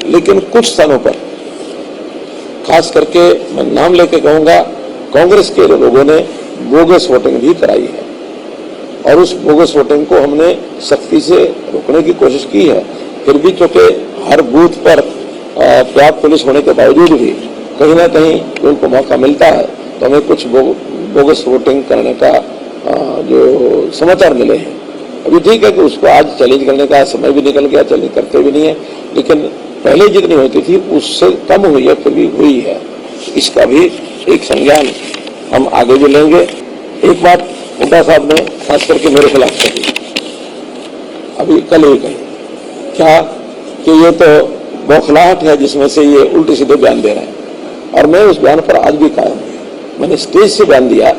लेकिन कुछ स्थानों पर खास करके मैं नाम लेके कहूंगा, कांग्रेस के लोगों ने बोगस वोटिंग भी कराई है और उस बोगस वोटिंग को हमने सख्ती से रोकने की कोशिश की है। फिर भी क्योंकि हर बूथ पर पर्याप्त पुलिस होने के बावजूद भी कहीं ना कहीं उनको मौका मिलता है, तो हमें कुछ बोगस वोटिंग करने का जो समाचार मिले हैं। अभी ठीक है कि उसको आज चैलेंज करने का समय भी निकल गया, चैलेंज करते भी नहीं है, लेकिन पहले जितनी होती थी उससे कम हुई है, फिर भी हुई है। इसका भी एक संज्ञान हम आगे भी लेंगे। एक बात हुड्डा साहब ने खास करके मेरे खिलाफ कही, अभी कल ही कही, क्या कि ये तो बौखलाहट है जिसमें से ये उल्टे सीधे बयान दे रहे हैं, और मैं उस बयान पर आज भी कायम हूं। मैंने स्टेज से बयान दिया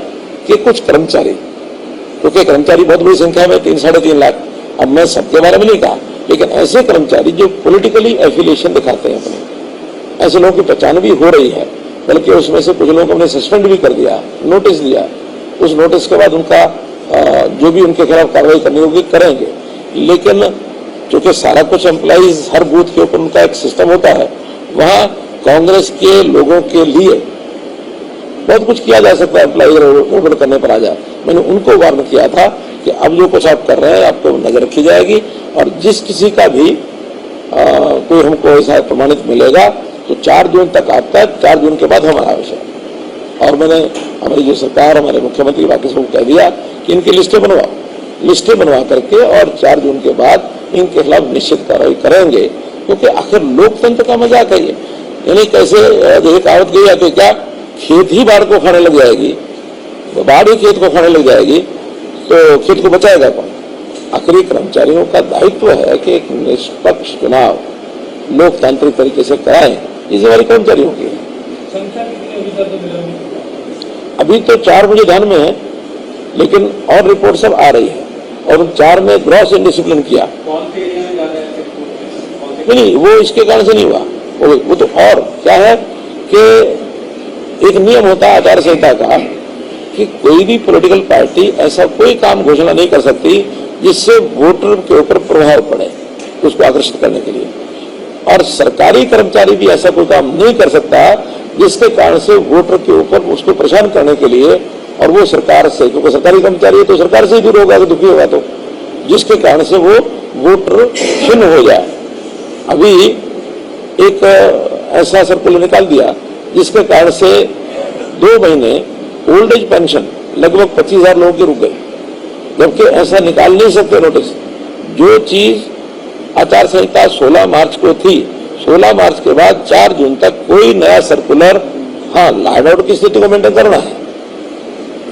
कि कुछ कर्मचारी, क्योंकि कर्मचारी बहुत बड़ी संख्या में 3-3.5 लाख, अब मैं सबके बारे में नहीं कहा, लेकिन ऐसे कर्मचारी जो पॉलिटिकली एफिलिएशन दिखाते हैं अपने, ऐसे लोगों की पहचान भी हो रही है, बल्कि उसमें से कुछ लोगों को हमने सस्पेंड भी कर दिया, नोटिस दिया। उस नोटिस के बाद उनका जो भी उनके खिलाफ कार्रवाई करनी होगी करेंगे। लेकिन चूंकि सारा कुछ एम्प्लॉइज हर बूथ के ऊपर उनका एक सिस्टम होता है, वहां कांग्रेस के लोगों के लिए बहुत कुछ किया जा सकता है, एम्प्लॉइज गड़बड़ करने पर आ जाए। मैंने उनको वार्न किया था कि अब जो कुछ आप कर रहे हैं आपको नजर रखी जाएगी, और जिस किसी का भी कोई हमको ऐसा प्रमाणित मिलेगा तो 4 जून तक आपका, 4 जून के बाद हमारा विषय। और मैंने हमारी जो सरकार, हमारे मुख्यमंत्री बाकी सबको कह दिया कि इनकी लिस्टें बनवाओ, लिस्टें बनवा करके और 4 जून के बाद इनके खिलाफ निश्चित कार्रवाई करेंगे, क्योंकि आखिर लोकतंत्र का मजाक है ये। यानी कैसे जैसे कहावत गई है कि क्या खेत ही बाढ़ को खाने लग जाएगी, बाढ़ ही खेत को खाने लग जाएगी, तो खेत को बचाएगा कौन? आखिरी कर्मचारियों का दायित्व है कि एक निष्पक्ष चुनाव लोकतांत्रिक तरीके से कराएं, ये हमारे कर्मचारियों की। अभी तो 4 मुझे ध्यान में है, लेकिन और रिपोर्ट सब आ रही है, और 4 में ग्रॉस इंडिसिप्लिन किया। नहीं, वो इसके कारण से नहीं हुआ, वो तो और क्या है कि एक नियम होता है आचार संहिता का कि कोई भी पॉलिटिकल पार्टी ऐसा कोई काम घोषणा नहीं कर सकती जिससे वोटर के ऊपर प्रभाव पड़े, उसको आकर्षित करने के लिए। और सरकारी कर्मचारी भी ऐसा कोई काम नहीं कर सकता जिसके कारण से वोटर के ऊपर उसको परेशान करने के लिए, और वो सरकार से, क्योंकि सरकारी कर्मचारी है तो सरकार से ही दूर होगा, दुखी होगा, तो जिसके कारण से वो वोटर खिन्न हो जाए। अभी एक ऐसा सर्कुलर निकाल दिया जिसके कारण से 2 महीने ओल्ड एज पेंशन लगभग 25,000 लोगों की रुक गई, जबकि ऐसा निकाल नहीं सकते नोटिस। जो चीज आचार संहिता 16 मार्च को थी, 16 मार्च के बाद 4 जून तक कोई नया सर्कुलर, हाँ लॉ एंड ऑर्डर की स्थिति को मेंटेन करना है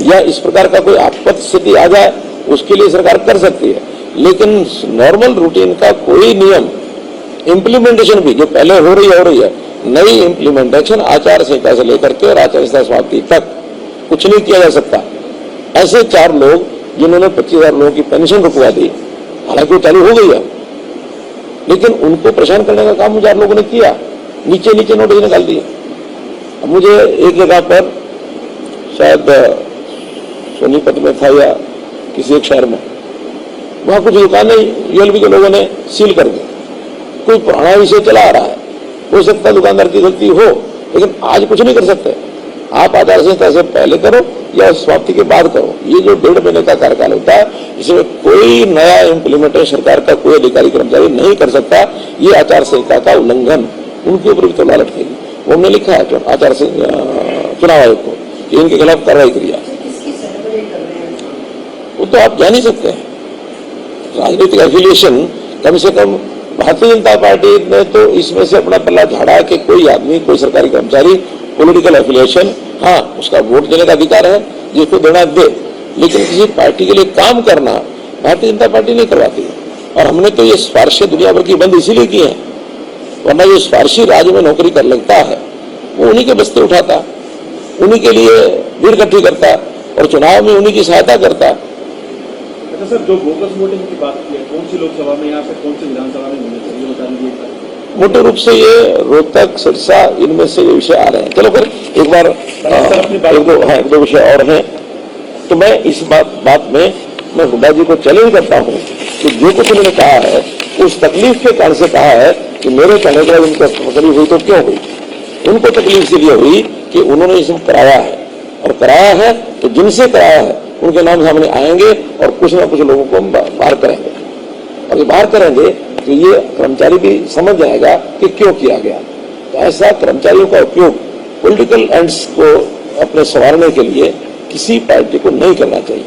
या इस प्रकार का कोई आपात स्थिति आ जाए उसके लिए सरकार कर सकती है, लेकिन नॉर्मल रूटीन का कोई नियम, इम्प्लीमेंटेशन भी जो पहले हो रही है, नई इम्प्लीमेंटेशन आचार संहिता से लेकर के और आचार संहिता समाप्ति तक कुछ नहीं किया जा सकता। ऐसे 4 लोग जिन्होंने 25,000 लोगों की पेंशन रुकवा दी, हालांकि वो चालू हो गई है, लेकिन उनको परेशान करने का काम 4 लोगों ने किया, नीचे नीचे नोटिस निकाल दिए। अब मुझे एक जगह पर शायद सोनीपत में था या किसी एक शहर में, वहां कुछ दुकानें यूएलबी के लोगों ने सील कर दी। कोई पुराना विषय चला आ रहा है, हो सकता है दुकानदार की गलती हो, लेकिन आज कुछ नहीं कर सकते। आप आचार संहिता से पहले करो या समाप्ति के बाद करो। ये जो 1.5 महीने का कार्यकाल होता है, इसमें कोई नया इम्प्लीमेंटेशन सरकार का कोई अधिकारी कर्मचारी नहीं कर सकता। ये आचार संहिता का उल्लंघन, उनके ऊपर भी तो लालच है। वो हमने लिखा है आचार चुनाव आयोग को कि इनके खिलाफ कार्रवाई करिए। वो तो आप जान ही सकते हैं, राजनीतिक एफिलिएशन, कम से कम भारतीय जनता पार्टी ने तो इसमें से अपना पल्ला झाड़ा कि कोई आदमी, कोई सरकारी कर्मचारी पॉलिटिकल एफिलिएशन, हाँ उसका वोट देने का अधिकार है, जिसको देना दे, लेकिन किसी पार्टी के लिए काम करना भारतीय जनता पार्टी नहीं करवाती। और हमने तो ये सिफारिशें दुनिया भर की बंद इसीलिए की हैं, वरना जो सिफारिशी राज्य में नौकरी कर लगता है वो उन्हीं के बस्ते उठाता, उन्हीं के लिए भीड़ इकट्ठी करता और चुनाव में उन्हीं की सहायता करता। अच्छा सर, जो बोगस वोटिंग की बात की है, कौन सी लोकसभा में, यहाँ से कौन सी विधानसभा में होनी चाहिए, बता दीजिए। मोटे रूप से ये रोहतक, सिरसा, इनमें से ये विषय आ रहे हैं। चलो फिर एक बार एक दो विषय और हैं, तो मैं इस बात में मैं हुड्डा जी को चैलेंज करता हूँ कि जो कुछ उन्होंने कहा है उस तकलीफ के कारण से कहा है कि मेरे कहने के बाद उनको तकलीफ हुई तो क्यों हुई। उनको तकलीफ इसलिए हुई कि उन्होंने इसको कराया है, और कराया है तो जिनसे कराया है उनके नाम सामने आएंगे और कुछ ना कुछ लोगों को हम बाहर करेंगे, और बाहर करेंगे तो ये कर्मचारी भी समझ जाएगा कि क्यों किया गया। तो ऐसा कर्मचारियों का उपयोग पॉलिटिकल एंड्स को अपने संवारने के लिए किसी पार्टी को नहीं करना चाहिए।